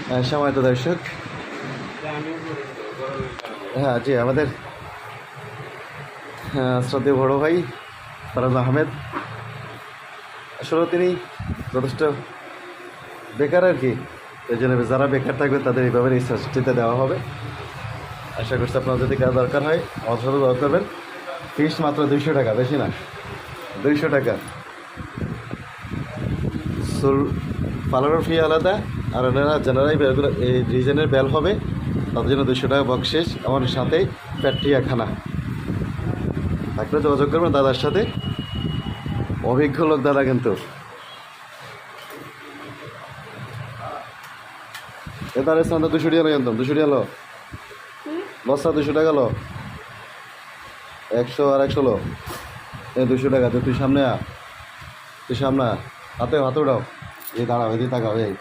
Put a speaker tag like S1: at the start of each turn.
S1: সম্মানিত দর্শক, হ্যাঁ জি, আমাদের শ্রদ্ধেয় বড় ভাই ফারাজ আহমেদ, আসলে তিনি যথেষ্ট বেকার আর কি। এই জন্য যারা বেকার থাকবে তাদের এইভাবে এই সাবসিডিটা দেওয়া হবে। আশা করছি আপনার যদি কাজ দরকার হয় আমার সাথে দরকার করবেন। ফিস মাত্র 200 টাকা, বেশি না, 200 টাকা। চুল পালানোর ফি আলাদা, আর ওনারা যারাই বেলগুলো এই ডিজাইনের বেল হবে তাদের জন্য 200 টাকা বকশিস, আমার সাথে প্যাট্রিয়া খানা থাকলে যোগাযোগ করবেন দাদার সাথে। অভিজ্ঞ লোক দাদা কিন্তু। এবার স্থান 200 টাকা জানতাম, 200 টাকা লো বস্তা, 200 টাকা লো, 100 আর 100 লো, 200 টাকা। তুই সামনে তুই সামনে হাতে উঠাও, এই দাঁড়াও, এদিকে তাকাও, এই